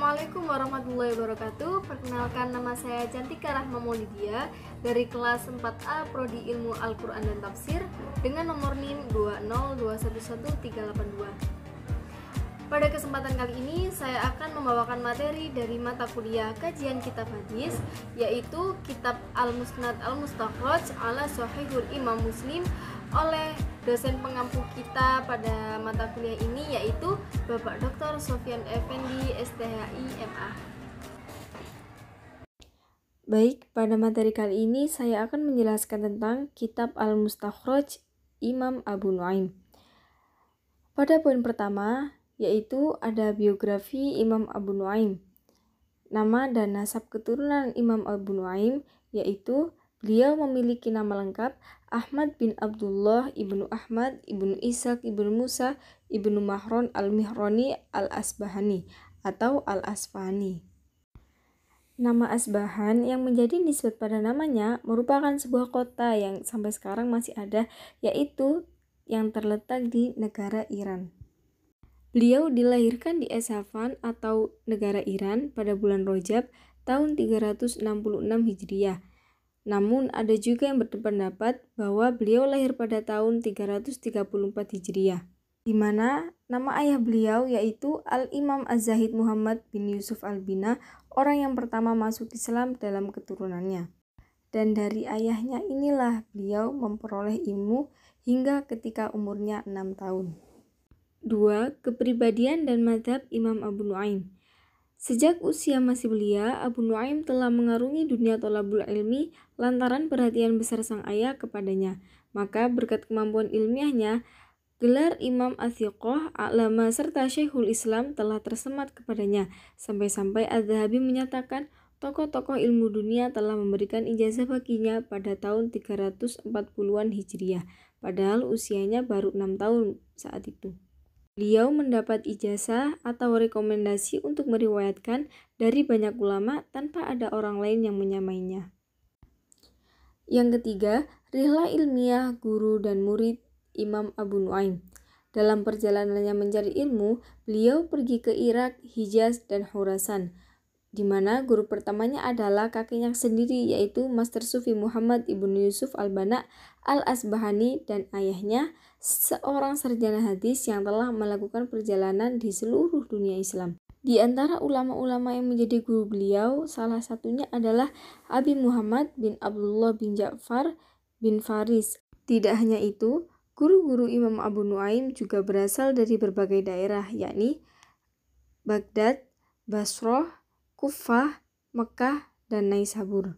Assalamualaikum warahmatullahi wabarakatuh. Perkenalkan, nama saya Cantika Rahma Maulidia dari kelas 4A Prodi Ilmu Al-Quran dan Tafsir dengan nomor NIM 202111382. Pada kesempatan kali ini saya akan membawakan materi dari mata kuliah kajian kitab hadis, yaitu kitab Al-Musnad Al-Mustakhraj ala Sahihul Imam Muslim oleh dosen pengampu kita pada mata kuliah ini, yaitu Bapak Dr. Sofyan Effendi, STHI, MA. Baik, pada materi kali ini saya akan menjelaskan tentang kitab Al-Mustakhraj Imam Abu Nuaim. Pada poin pertama, yaitu ada biografi Imam Abu Nuaim. Nama dan nasab keturunan Imam Abu Nuaim, yaitu beliau memiliki nama lengkap Ahmad bin Abdullah ibnu Ahmad ibnu Ishaq ibnu Musa ibnu Mahron al-Mihrani al-Asbahani atau al-Asfahani. Nama Asbahan yang menjadi nisbat pada namanya merupakan sebuah kota yang sampai sekarang masih ada, yaitu yang terletak di negara Iran. Beliau dilahirkan di Esfahan atau negara Iran pada bulan Rajab tahun 366 Hijriah. Namun ada juga yang berpendapat bahwa beliau lahir pada tahun 334 Hijriah, di mana nama ayah beliau yaitu Al-Imam Az-Zahid Muhammad bin Yusuf Al-Bina, orang yang pertama masuk Islam dalam keturunannya. Dan dari ayahnya inilah beliau memperoleh ilmu hingga ketika umurnya 6 tahun. 2. Kepribadian dan mazhab Imam Abu Nuaim. Sejak usia masih belia, Abu Nuaim telah mengarungi dunia thalabul ilmi lantaran perhatian besar sang ayah kepadanya. Maka berkat kemampuan ilmiahnya, gelar Imam Athiqah, A'lama serta Syekhul Islam telah tersemat kepadanya. Sampai-sampai Az-Zahabi menyatakan tokoh-tokoh ilmu dunia telah memberikan ijazah baginya pada tahun 340-an Hijriah, padahal usianya baru 6 tahun saat itu. Beliau mendapat ijazah atau rekomendasi untuk meriwayatkan dari banyak ulama tanpa ada orang lain yang menyamainya. Yang ketiga, rihlah ilmiah guru dan murid Imam Abu Nuaim. Dalam perjalanannya mencari ilmu, beliau pergi ke Irak, Hijaz, dan Khurasan, di mana guru pertamanya adalah kakeknya sendiri, yaitu Master Sufi Muhammad ibnu Yusuf Al-Bana Al-Asbahani, dan ayahnya seorang sarjana hadis yang telah melakukan perjalanan di seluruh dunia Islam. Di antara ulama-ulama yang menjadi guru beliau, salah satunya adalah Abi Muhammad bin Abdullah bin Ja'far bin Faris. Tidak hanya itu, guru-guru Imam Abu Nuaim juga berasal dari berbagai daerah, yakni Baghdad, Basrah, Kufah, Mekah, dan Naisabur.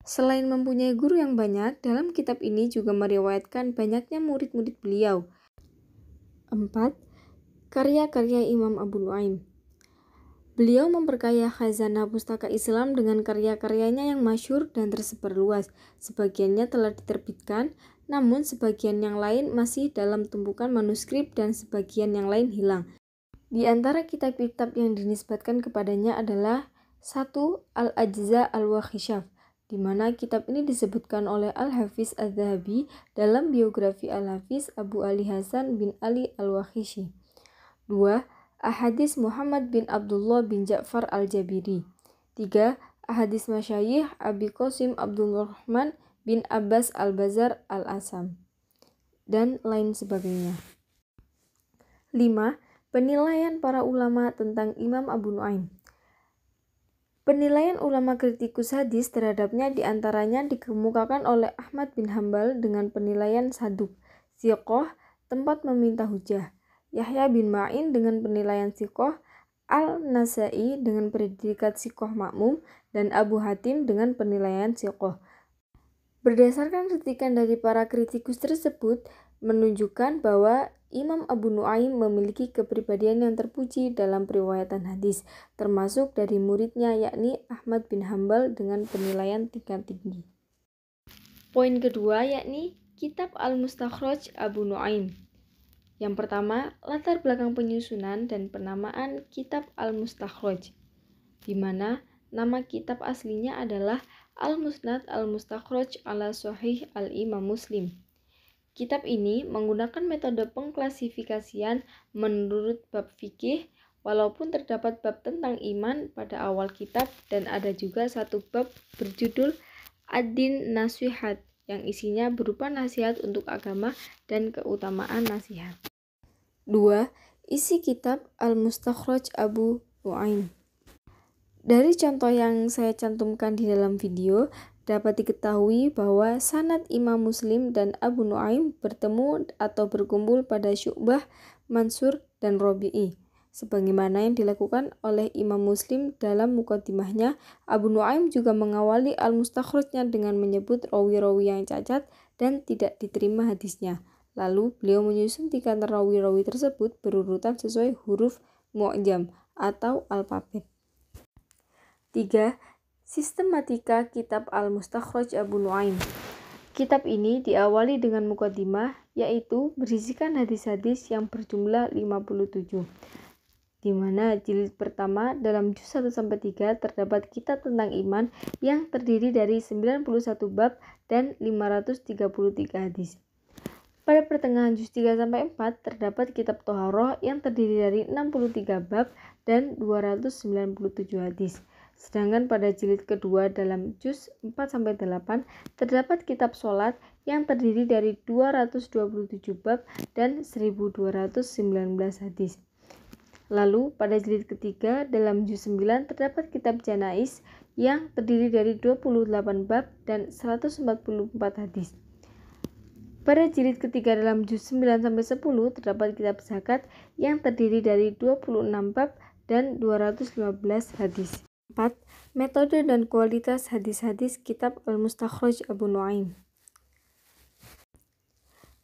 Selain mempunyai guru yang banyak, dalam kitab ini juga meriwayatkan banyaknya murid-murid beliau. 4. Karya-karya Imam Abu Nuaim. Beliau memperkaya khazanah pustaka Islam dengan karya-karyanya yang masyhur dan tersebar luas. Sebagiannya telah diterbitkan, namun sebagian yang lain masih dalam tumpukan manuskrip dan sebagian yang lain hilang. Di antara kitab-kitab yang dinisbatkan kepadanya adalah 1. Al-Ajza Al-Wakhishaf, di mana kitab ini disebutkan oleh Al-Hafiz Az-Zahabi dalam biografi Al-Hafiz Abu Ali Hasan bin Ali Al-Wakhishi. 2. Ahadis Muhammad bin Abdullah bin Ja'far Al-Jabiri. 3. Ahadis Masyayikh Abi Qasim Abdurrahman bin Abbas Al-Bazar Al-Asam, dan lain sebagainya. 5. Penilaian para ulama tentang Imam Abu Nuaim. Penilaian ulama kritikus hadis terhadapnya diantaranya dikemukakan oleh Ahmad bin Hambal dengan penilaian saduk, siqoh, tempat meminta hujah, Yahya bin Ma'in dengan penilaian siqoh, Al-Nasai dengan predikat siqoh makmum, dan Abu Hatim dengan penilaian siqoh. Berdasarkan kritikan dari para kritikus tersebut, menunjukkan bahwa Imam Abu Nuaim memiliki kepribadian yang terpuji dalam periwayatan hadis, termasuk dari muridnya yakni Ahmad bin Hambal dengan penilaian tingkat tinggi. Poin kedua yakni Kitab Al-Mustakhraj Abu Nuaim. Yang pertama, latar belakang penyusunan dan penamaan Kitab Al-Mustakhraj, di mana nama kitab aslinya adalah Al-Musnad Al-Mustakhraj ala Sahih Al-Imam Muslim. Kitab ini menggunakan metode pengklasifikasian menurut bab fikih, walaupun terdapat bab tentang iman pada awal kitab dan ada juga satu bab berjudul Ad-Din Nasihat yang isinya berupa nasihat untuk agama dan keutamaan nasihat. 2. Isi kitab Al-Mustakhraj Abu Nu'aim. Dari contoh yang saya cantumkan di dalam video, dapat diketahui bahwa sanad Imam Muslim dan Abu Nu'aim bertemu atau berkumpul pada Syu'bah, Mansur, dan Rabi'i. Sebagaimana yang dilakukan oleh Imam Muslim dalam muqaddimahnya, Abu Nu'aim juga mengawali Al-Mustakhrajnya dengan menyebut rawi-rawi yang cacat dan tidak diterima hadisnya. Lalu beliau menyusun tingkatan rawi-rawi tersebut berurutan sesuai huruf mu'jam atau alfabet. 3. Sistematika Kitab Al-Mustakhraj Abu Nu'aim. Kitab ini diawali dengan muqaddimah, yaitu berisikan hadis-hadis yang berjumlah 57, di mana jilid pertama dalam juz 1-3 terdapat kitab tentang iman yang terdiri dari 91 bab dan 533 hadis. Pada pertengahan juz 3-4 terdapat kitab Toharoh yang terdiri dari 63 bab dan 297 hadis. Sedangkan pada jilid kedua dalam juz 4-8 terdapat kitab sholat yang terdiri dari 227 bab dan 1219 hadis. Lalu pada jilid ketiga dalam juz 9 terdapat kitab Janais yang terdiri dari 28 bab dan 144 hadis. Pada jilid ketiga dalam juz 9-10 terdapat kitab zakat yang terdiri dari 26 bab dan 215 hadis. 4. Metode dan kualitas hadis-hadis kitab Al-Mustakhraj Abu Nu'aim.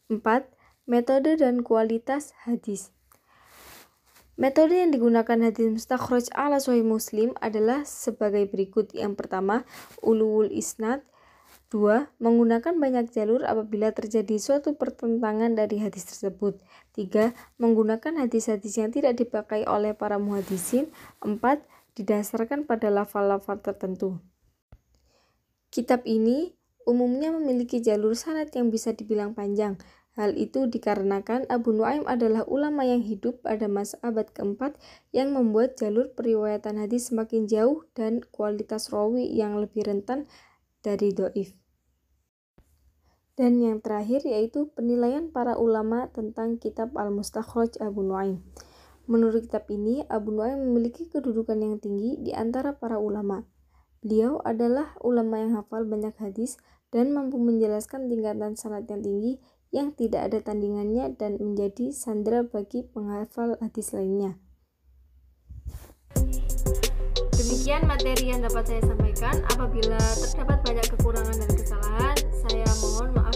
4. Metode dan kualitas hadis. Metode yang digunakan hadis mustakhraj ala Sahih Muslim adalah sebagai berikut. Yang pertama, ulul isnad. 2. Menggunakan banyak jalur apabila terjadi suatu pertentangan dari hadis tersebut. 3. Menggunakan hadis-hadis yang tidak dipakai oleh para muhaddisin. 4. Didasarkan pada lafal-lafal tertentu. Kitab ini umumnya memiliki jalur sanad yang bisa dibilang panjang. Hal itu dikarenakan Abu Nu'aim adalah ulama yang hidup pada masa abad keempat yang membuat jalur periwayatan hadis semakin jauh dan kualitas rawi yang lebih rentan dari dhaif. Dan yang terakhir yaitu penilaian para ulama tentang kitab Al-Mustakhraj Abu Nu'aim. Menurut kitab ini, Abu Nu'aim memiliki kedudukan yang tinggi di antara para ulama. Beliau adalah ulama yang hafal banyak hadis dan mampu menjelaskan tingkatan sanad yang tinggi yang tidak ada tandingannya dan menjadi sandera bagi penghafal hadis lainnya. Demikian materi yang dapat saya sampaikan. Apabila terdapat banyak kekurangan dan kesalahan, saya mohon maaf.